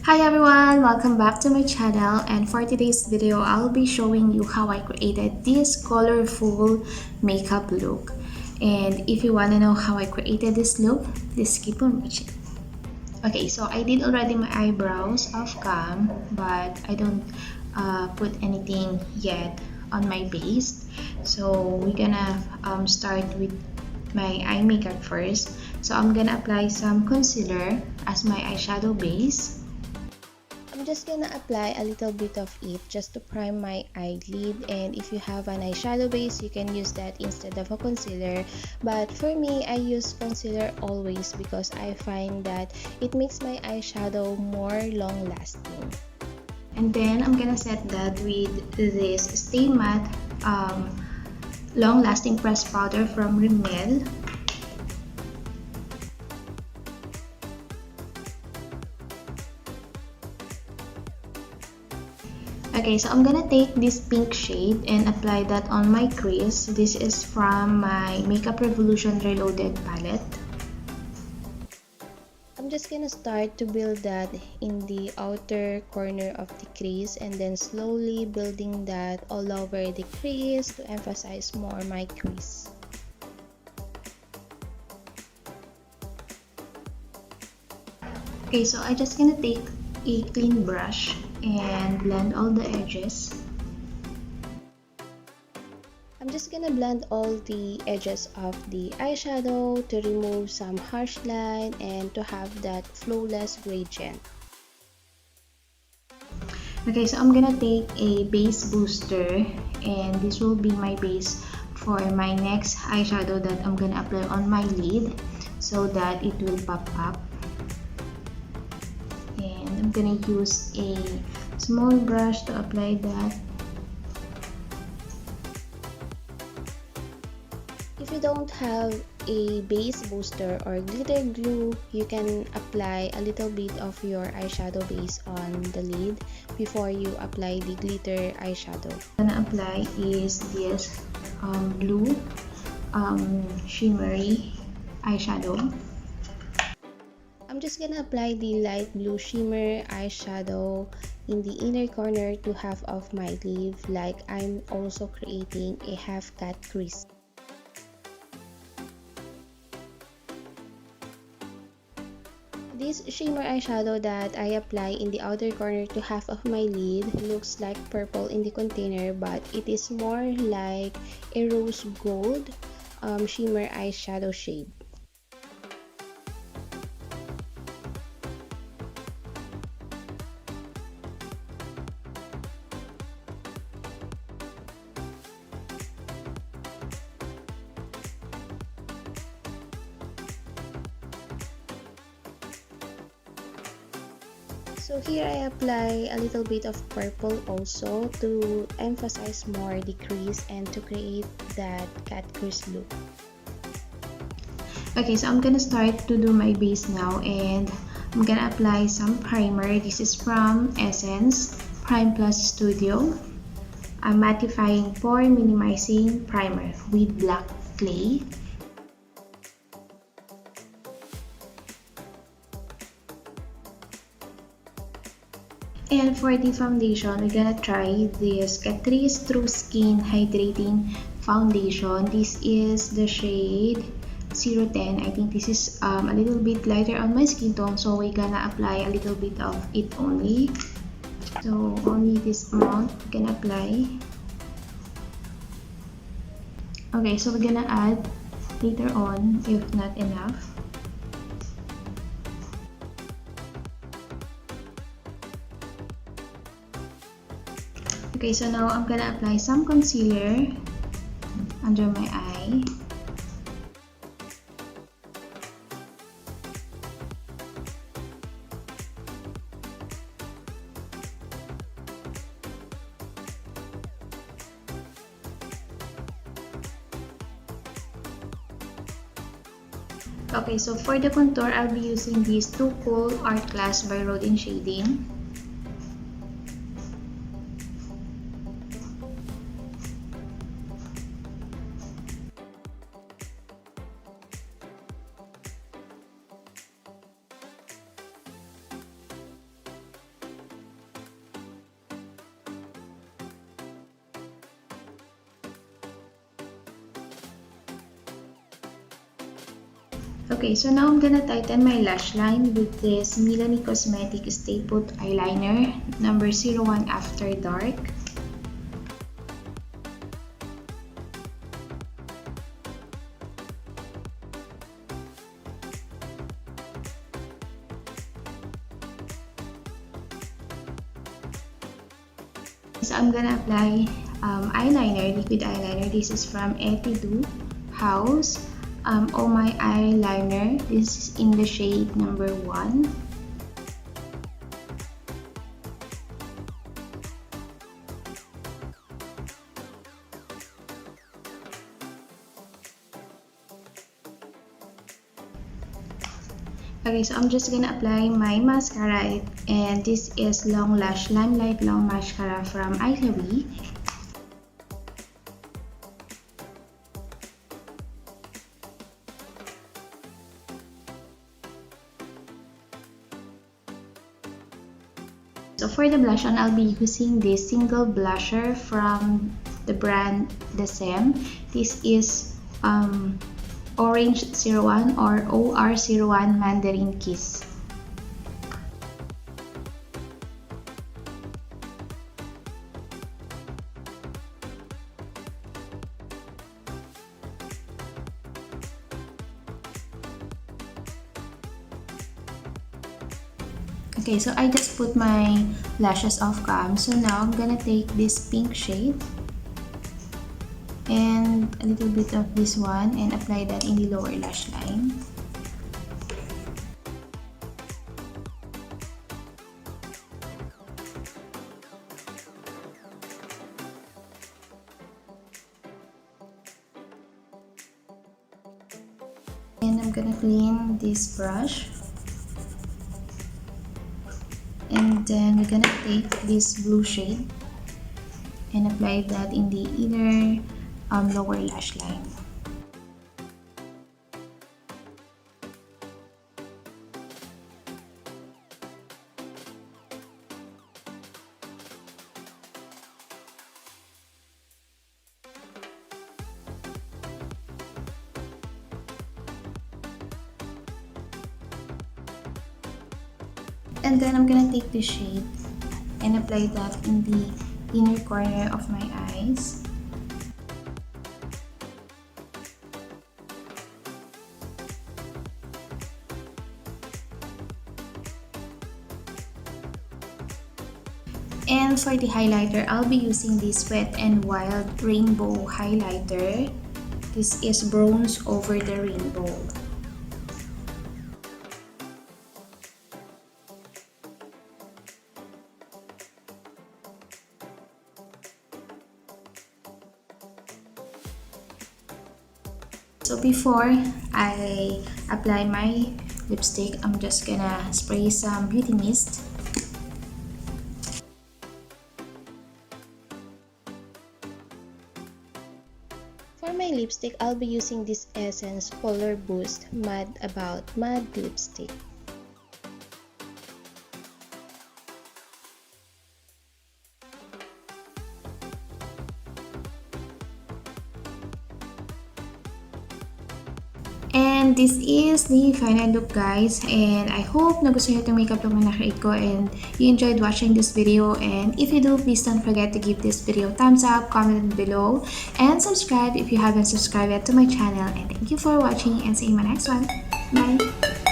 Hi everyone, welcome back to my channel, and for today's video I'll be showing you how I created this colorful makeup look. And if you want to know how I created this look, just keep on watching. Okay, so I did already my eyebrows off cam, but I don't put anything yet on my base. So we're gonna start with my eye makeup first. So I'm gonna apply some concealer as my eyeshadow base. I'm just gonna apply a little bit of it just to prime my eyelid, and if you have an eyeshadow base you can use that instead of a concealer, but for me I use concealer always because I find that it makes my eyeshadow more long lasting. And then I'm gonna set that with this Stay Matte long lasting pressed powder from Rimmel. Okay, so I'm gonna take this pink shade and apply that on my crease. This is from my Makeup Revolution Reloaded palette. I'm just gonna start to build that in the outer corner of the crease and then slowly building that all over the crease to emphasize more my crease. Okay, so I'm just gonna take a clean brush and blend all the edges. I'm just gonna blend all the edges of the eyeshadow to remove some harsh line and to have that flawless gradient. Okay, so I'm gonna take a base booster, and this will be my base for my next eyeshadow that I'm gonna apply on my lid so that it will pop up. And I'm gonna use a small brush to apply that. If you don't have a base booster or glitter glue, you can apply a little bit of your eyeshadow base on the lid before you apply the glitter eyeshadow. What I'm gonna apply is this blue shimmery eyeshadow. I'm just gonna apply the light blue shimmer eyeshadow in the inner corner to half of my lid, like I'm also creating a half cut crease. This shimmer eyeshadow that I apply in the outer corner to half of my lid looks like purple in the container, but it is more like a rose gold shimmer eyeshadow shade. So here I apply a little bit of purple also to emphasize more the crease and to create that cat crease look. Okay, so I'm gonna start to do my base now, and I'm gonna apply some primer. This is from Essence Prime Plus Studio. I'm mattifying pore minimizing primer with black clay. And for the foundation, we're gonna try this Catrice True Skin Hydrating Foundation. This is the shade 010. I think this is a little bit lighter on my skin tone, so we're gonna apply a little bit of it only. So only this amount we can apply. Okay, so we're gonna add later on if not enough. Okay, so now I'm gonna apply some concealer under my eye. Okay, so for the contour, I'll be using these Too Cool Art Class by Rodin Shading. Okay, so now I'm gonna tighten my lash line with this Milani Cosmetic Stay Put Eyeliner, number 01 After Dark. So I'm gonna apply eyeliner, liquid eyeliner. This is from Etude House. Oh My Eyeliner. This is in the shade number 1. Okay, so I'm just gonna apply my mascara, and this is Long Lash Limelight Long Mascara from Italy. So for the blush on, I'll be using this single blusher from the brand The Sem. This is Orange 01 or OR01 Mandarin Kiss. Okay, so I just put my lashes off cam. So now I'm gonna take this pink shade and a little bit of this one and apply that in the lower lash line. And I'm gonna clean this brush. And then we're gonna take this blue shade and apply that in the inner lower lash line. And then I'm gonna take this shade and apply that in the inner corner of my eyes. And for the highlighter, I'll be using this Wet n Wild Rainbow Highlighter. This is Bronze Over the Rainbow. So before I apply my lipstick, I'm just gonna spray some beauty mist. For my lipstick, I'll be using this Essence Color Boost Mad About Mad Lipstick. And this is the final look, guys, and I hope nagustuhan niyo itong makeup look na na-create ko and you enjoyed watching this video. And if you do, please don't forget to give this video a thumbs up, comment below, and subscribe if you haven't subscribed yet to my channel. And thank you for watching, and see you in my next one. Bye!